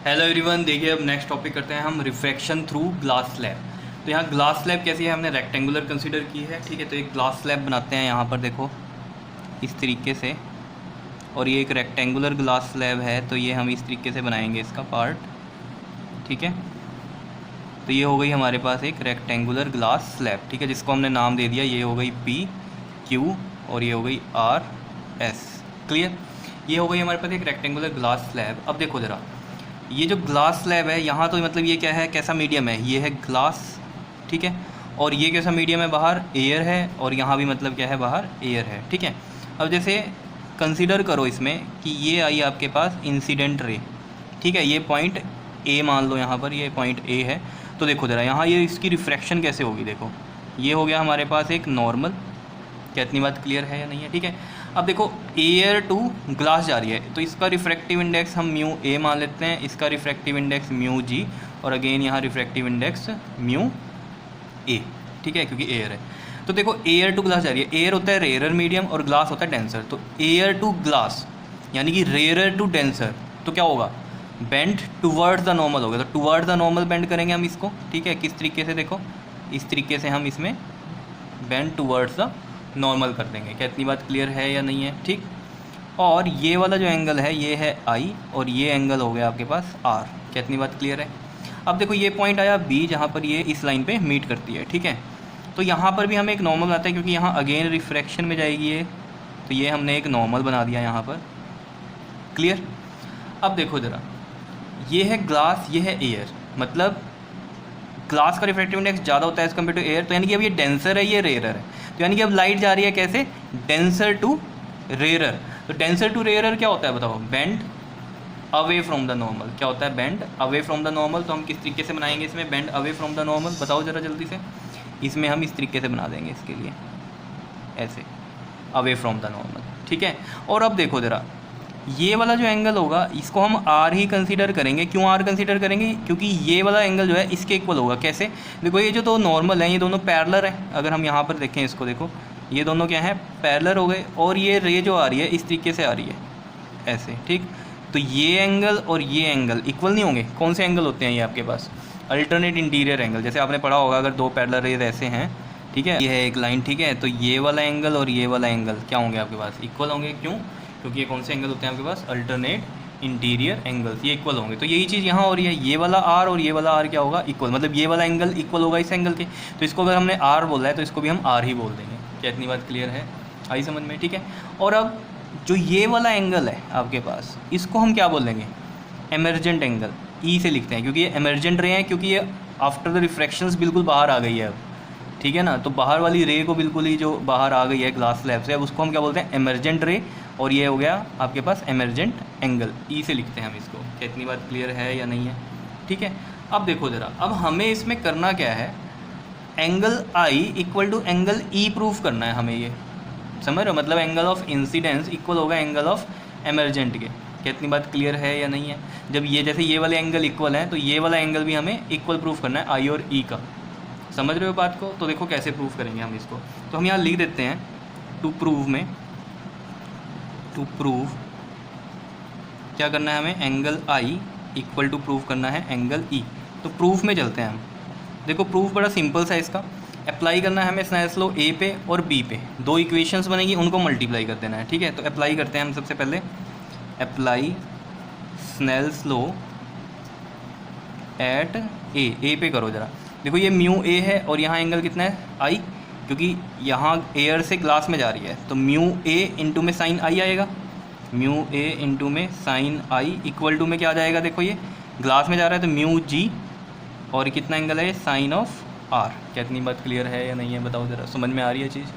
Hello everyone, देखिए अब next topic करते हैं हम रिफ्रैक्शन थ्रू ग्लास स्लैब। तो यहाँ ग्लास स्लैब कैसी है, हमने रेक्टेंगुलर कंसीडर की है। ठीक है, तो एक ग्लास स्लैब बनाते हैं यहाँ पर, देखो इस तरीके से। और ये एक रेक्टेंगुलर ग्लास स्लैब है, तो ये हम इस तरीके से बनाएंगे इसका पार्ट। ठीक है, तो ये हो गई हमारे पास एक रेक्टेंगुलर ग्लास स्लैब। ठीक है, जिसको हमने नाम दे दिया, ये हो गई पी क्यू और ये हो गई आर एस। क्लियर, ये हो गई हमारे पास एक रेक्टेंगुलर ग्लास स्लैब। अब देखो ज़रा, ये जो ग्लास स्लैब है यहाँ, तो मतलब ये क्या है, कैसा मीडियम है, ये है ग्लास। ठीक है, और ये कैसा मीडियम है, बाहर एयर है, और यहाँ भी मतलब क्या है, बाहर एयर है। ठीक है, अब जैसे कंसीडर करो इसमें कि ये आई आपके पास इंसिडेंट रे। ठीक है, ये पॉइंट ए मान लो, यहाँ पर ये पॉइंट ए है। तो देखो ज़रा यहाँ ये इसकी रिफ्रैक्शन कैसे होगी, देखो ये हो गया हमारे पास एक नॉर्मल। क्या इतनी बात क्लियर है या नहीं है? ठीक है, अब देखो एयर टू ग्लास जा रही है, तो इसका रिफ्रैक्टिव इंडेक्स हम म्यू ए मान लेते हैं, इसका रिफ्रैक्टिव इंडेक्स म्यू जी, और अगेन यहाँ रिफ्रैक्टिव इंडेक्स म्यू ए। ठीक है, क्योंकि एयर है। तो देखो एयर टू ग्लास जा रही है, एयर होता है रेयर मीडियम और ग्लास होता है डेंसर। तो एयर टू ग्लास यानी कि रेयर टू डेंसर, तो क्या होगा, बेंड टुवर्ड्स द नॉर्मल होगा। तो टुवर्ड्स द नॉर्मल बेंड करेंगे हम इसको। ठीक है, किस तरीके से, देखो इस तरीके से हम इसमें बेंड टुवर्ड्स द नॉर्मल कर देंगे। क्या इतनी बात क्लियर है या नहीं है? ठीक, और ये वाला जो एंगल है ये है आई, और ये एंगल हो गया आपके पास आर। क्या इतनी बात क्लियर है? अब देखो ये पॉइंट आया बी, जहाँ पर ये इस लाइन पे मीट करती है। ठीक है, तो यहाँ पर भी हमें एक नॉर्मल बनाते हैं, क्योंकि यहाँ अगेन रिफ्रैक्शन में जाएगी ये, तो ये हमने एक नॉर्मल बना दिया यहाँ पर। क्लियर, अब देखो ज़रा, ये है ग्लास, ये है एयर, मतलब ग्लास का रिफ्रैक्टिव इंडेक्स ज़्यादा होता है एज़ कम्पेयर टू एयर। तो यानी कि अब ये डेंसर है, ये रेयर है। तो यानी कि अब लाइट जा रही है कैसे, डेंसर टू रेयरर। तो डेंसर टू रेयरर क्या होता है बताओ, bend away from the normal. क्या होता है, bend away from the normal. तो हम किस तरीके से बनाएंगे इसमें bend away from the normal, बताओ ज़रा जल्दी से। इसमें हम इस तरीके से बना देंगे इसके लिए, ऐसे अवे फ्रॉम द नॉर्मल। ठीक है, और अब देखो ज़रा, ये वाला जो एंगल होगा इसको हम आर ही कंसीडर करेंगे। क्यों आर कंसीडर करेंगे, क्योंकि ये वाला एंगल जो है इसके इक्वल होगा। कैसे, देखो ये जो दो नॉर्मल हैं ये दोनों पैरेलल हैं। अगर हम यहाँ पर देखें इसको, देखो ये दोनों क्या हैं, पैरेलल हो गए। और ये रे जो आ रही है इस तरीके से आ रही है, ऐसे। ठीक, तो ये एंगल और ये एंगल इक्वल नहीं होंगे। कौन से एंगल होते हैं ये आपके पास, अल्टरनेट इंटीरियर एंगल। जैसे आपने पढ़ा होगा, अगर दो पैरेलल रेज ऐसे हैं, ठीक है, ये है एक लाइन। ठीक है, तो ये वाला एंगल और ये वाला एंगल क्या होंगे आपके पास, इक्वल होंगे। क्यों, क्योंकि ये कौन से एंगल होते हैं आपके पास, अल्टरनेट इंटीरियर एंगल्स, ये इक्वल होंगे। तो यही चीज़ यहाँ हो रही है, ये वाला आर और ये वाला आर क्या होगा, इक्वल। मतलब ये वाला एंगल इक्वल होगा इस एंगल के। तो इसको अगर हमने आर बोला है तो इसको भी हम आर ही बोल देंगे। क्या इतनी बात क्लियर है, आई समझ में? ठीक है, और अब जो ये वाला एंगल है आपके पास, इसको हम क्या बोल देंगे, एमर्जेंट एंगल। ई से लिखते हैं, क्योंकि ये एमर्जेंट रे हैं, क्योंकि ये आफ्टर द रिफ्रैक्शंस बिल्कुल बाहर आ गई है अब। ठीक है ना, तो बाहर वाली रे को बिल्कुल ही जो बाहर आ गई है ग्लास स्लैब से, अब उसको हम क्या बोलते हैं, एमर्जेंट रे। और ये हो गया आपके पास एमर्जेंट एंगल, ई से लिखते हैं हम इसको। क्या इतनी बात क्लियर है या नहीं है? ठीक है, अब देखो ज़रा, अब हमें इसमें करना क्या है, angle i equal to angle e proof करना है हमें। ये समझ रहे हो, मतलब एंगल ऑफ इंसिडेंस इक्वल होगा एंगल ऑफ एमर्जेंट के। क्या इतनी बात क्लियर है या नहीं है? जब ये जैसे ये वाले एंगल इक्वल हैं, तो ये वाला एंगल भी हमें इक्वल प्रूफ करना है आई और ई का। समझ रहे हो बात को? तो देखो कैसे प्रूफ करेंगे हम इसको। तो हम यहाँ लिख देते हैं टू प्रूव में, टू प्रूव क्या करना है हमें, angle i equal to proof करना है एंगल ई। तो प्रूफ में चलते हैं हम। देखो प्रूफ बड़ा सिंपल सा है इसका, अप्लाई करना है हमें स्नेल्स लॉ ए पे और बी पे। दो इक्वेशंस बनेगी, उनको मल्टीप्लाई कर देना है। ठीक है, तो अप्लाई करते हैं हम सबसे पहले, अप्लाई स्नेल्स लॉ एट ए पे करो ज़रा। देखो ये म्यू ए है और यहाँ एंगल कितना है, आई, क्योंकि यहाँ एयर से ग्लास में जा रही है। तो म्यू ए इंटू में साइन आई आएगा, म्यू ए इंटू में साइन आई इक्वल टू में क्या आ जाएगा, देखो ये ग्लास में जा रहा है तो म्यू जी, और कितना एंगल है, साइन ऑफ आर। क्या इतनी बात क्लियर है या नहीं है, बताओ ज़रा, समझ में आ रही है चीज़?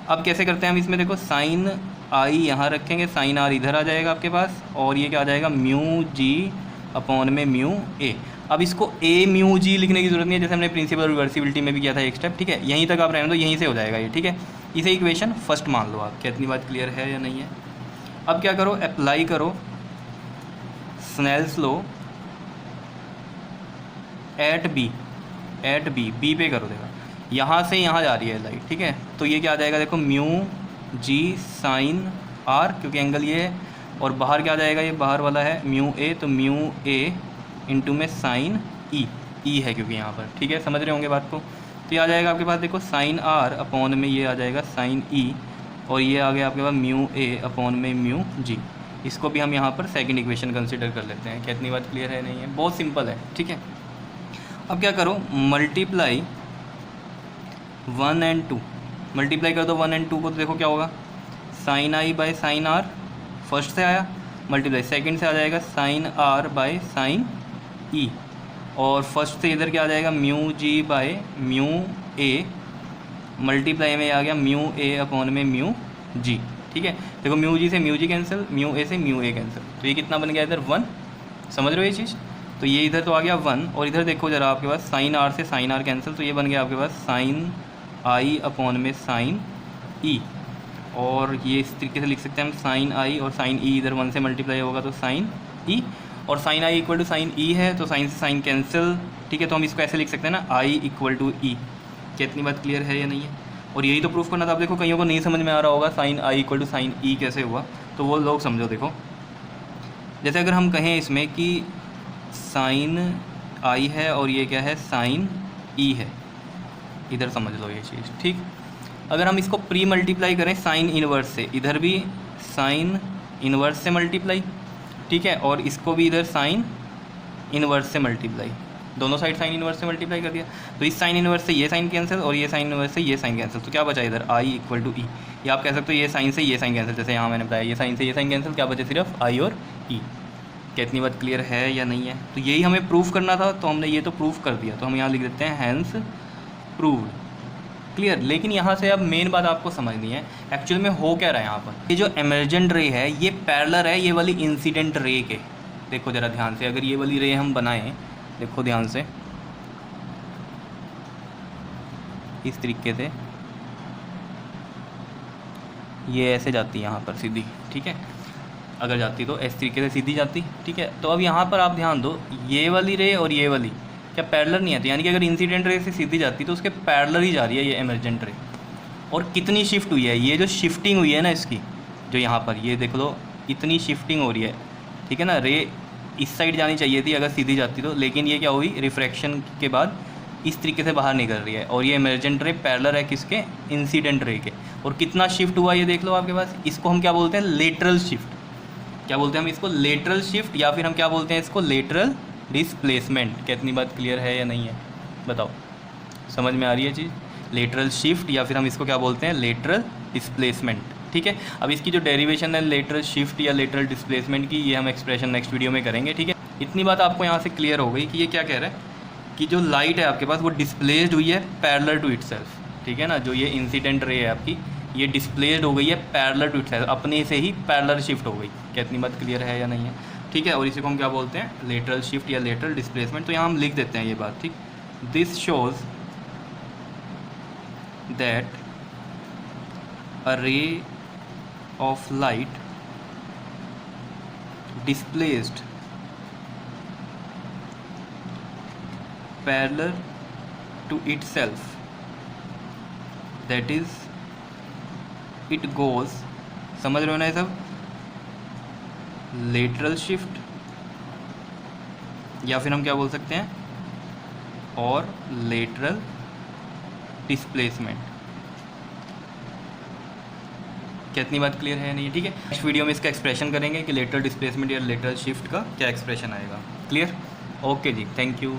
अब कैसे करते हैं हम इसमें, देखो साइन आई यहाँ रखेंगे, साइन आर इधर आ जाएगा आपके पास, और ये क्या आ जाएगा, म्यू जी अपॉन में म्यू ए। अब इसको ए म्यू जी लिखने की जरूरत नहीं है, जैसे हमने प्रिंसिपल रिवर्सिबिलिटी में भी किया था एक स्टेप। ठीक है, यहीं तक आप रहने दो, यहीं से हो जाएगा ये। ठीक है, इसे इक्वेशन फर्स्ट मान लो आप। क्या इतनी बात क्लियर है या नहीं है? अब क्या करो, अप्लाई करो Snell's law at B, B पे करो। देखो यहाँ से यहाँ जा रही है लाइट। ठीक है, तो ये क्या आ जाएगा, देखो म्यू जी साइन आर, क्योंकि एंगल ये है और बाहर क्या आ जाएगा, ये बाहर वाला है म्यू ए, तो म्यू ए इंटू में साइन ई है क्योंकि यहाँ पर, ठीक है, समझ रहे होंगे बात को। तो ये आ जाएगा आपके पास देखो साइन आर अपॉन में ये आ जाएगा साइन ई, और ये आ गया आपके पास म्यू ए अपॉन में म्यू जी। इसको भी हम यहाँ पर सेकंड इक्वेशन कंसिडर कर लेते हैं। क्या इतनी बात क्लियर है? नहीं है, बहुत सिंपल है, ठीक है। अब क्या करो, मल्टीप्लाई 1 एंड 2, मल्टीप्लाई कर दो 1 एंड 2 को, तो देखो क्या होगा, sine i by sine r first से आया, मल्टीप्लाई सेकंड से आ जाएगा sine r by sine e, और फर्स्ट से इधर क्या आ जाएगा mu g by mu a, multiply में आ गया म्यू ए अपॉन में म्यू जी, ठीक है। देखो म्यू जी से mu g cancel, mu a से म्यू ए कैंसिल, तो ये कितना बन गया इधर 1, समझ रहे हो ये चीज़। तो ये इधर तो आ गया 1, और इधर देखो ज़रा आपके पास साइन आर से साइन आर कैंसिल, तो ये बन गया आपके पास साइन आई अपॉन में साइन ई, और ये इस तरीके से लिख सकते हैं हम साइन आई और साइन ई, इधर 1 से मल्टीप्लाई होगा तो साइन ई, और sine i equal to sine e है, तो साइन से साइन कैंसिल, ठीक है। तो हम इसको ऐसे लिख सकते हैं ना, आई इक्वल टू ई। क्या इतनी बात क्लियर है या नहीं है? और यही तो प्रूफ करना था। आप देखो कईयों को नहीं समझ में आ रहा होगा sine i equal to sine e कैसे हुआ, तो वो लोग समझो। देखो जैसे अगर हम कहें इसमें कि साइन आई है और ये क्या है साइन ई है, इधर समझ लो ये चीज़, ठीक। अगर हम इसको प्री मल्टीप्लाई करें साइन इनवर्स से, इधर भी साइन इनवर्स से मल्टीप्लाई, ठीक है, और इसको भी इधर साइन इनवर्स से मल्टीप्लाई, दोनों साइड साइन इनवर्स से मल्टीप्लाई कर दिया, तो इस साइन इनवर्स से ये साइन कैंसिल और ये साइन इनवर्स से ये साइन कैंसिल, तो क्या बचा इधर आई इक्वल टू ई। या आप कह सकते हो ये साइन से ये साइन कैंसिल, जैसे यहाँ मैंने बताया ये साइन से ये साइन कैंसिल, क्या बचे सिर्फ आई और ई। क्या इतनी बात क्लियर है या नहीं है? तो यही हमें प्रूफ करना था, तो हमने ये तो प्रूफ कर दिया, तो हम यहाँ लिख देते हैं हैंस प्रूव्ड, क्लियर। लेकिन यहाँ से अब मेन बात आपको समझनी है एक्चुअल में हो क्या रहा है यहाँ पर। ये जो एमर्जेंट रे है ये पैरेलल है ये वाली इंसिडेंट रे के। देखो ज़रा ध्यान से, अगर ये वाली रे हम बनाएं, देखो ध्यान से, इस तरीके से ये ऐसे जाती है यहाँ पर सीधी, ठीक है, अगर जाती तो इस तरीके से सीधी जाती, ठीक है। तो अब यहाँ पर आप ध्यान दो, ये वाली रे और ये वाली क्या पैरेलल नहीं आती, यानी कि अगर इंसिडेंट रे से सीधी जाती तो उसके पैरेलल ही जा रही है ये एमर्जेंट रे। और कितनी शिफ्ट हुई है, ये जो शिफ्टिंग हुई है ना इसकी, जो यहाँ पर ये देख लो इतनी शिफ्टिंग हो रही है, ठीक है ना। रे इस साइड जानी चाहिए थी अगर सीधी जाती तो, लेकिन ये क्या हुई, रिफ्रैक्शन के बाद इस तरीके से बाहर निकल रही है, और ये इमर्जेंट रे पैरेलल है किसके, इंसिडेंट रे के। और कितना शिफ्ट हुआ ये देख लो आपके पास, इसको हम क्या बोलते हैं, लेटरल शिफ्ट। क्या बोलते हैं हम इसको, लेटरल शिफ्ट, या फिर हम क्या बोलते हैं इसको, लेटरल डिस्प्लेसमेंट। कितनी बात क्लियर है या नहीं है, बताओ, समझ में आ रही है चीज़। लेटरल शिफ्ट या फिर हम इसको क्या बोलते हैं, लेटरल डिस्प्लेसमेंट, ठीक है। अब इसकी जो डेरिवेशन है लेटरल शिफ्ट या लेटरल डिस्प्लेसमेंट की, ये हम एक्सप्रेशन नेक्स्ट वीडियो में करेंगे, ठीक है। इतनी बात आपको यहाँ से क्लियर हो गई कि ये क्या कह रहा है कि जो लाइट है आपके पास वो डिस्प्लेस्ड हुई है पैरेलल टू इटसेल्फ, ठीक है ना। जो ये इंसिडेंट रे है आपकी, ये डिस्प्लेस्ड हो गई है पैरेलल टू इटसेल्फ, अपने से ही पैरेलल शिफ्ट हो गई। क्या इतनी बात क्लियर है या नहीं है, ठीक है। और इसी को हम क्या बोलते हैं, लेटरल शिफ्ट या लेटरल डिस्प्लेसमेंट। तो यहाँ हम लिख देते हैं ये बात, ठीक। This shows that a ray of light displaced parallel to itself, that is it goes, समझ रहे हो ना ये सब, लेटरल शिफ्ट या फिर हम क्या बोल सकते हैं, और लेटरल डिस्प्लेसमेंट। क्या इतनी बात क्लियर है नहीं, ठीक है। नेक्स्ट वीडियो में इसका एक्सप्रेशन करेंगे कि लेटरल डिस्प्लेसमेंट या लेटरल शिफ्ट का क्या एक्सप्रेशन आएगा, क्लियर। ओके जी, थैंक यू।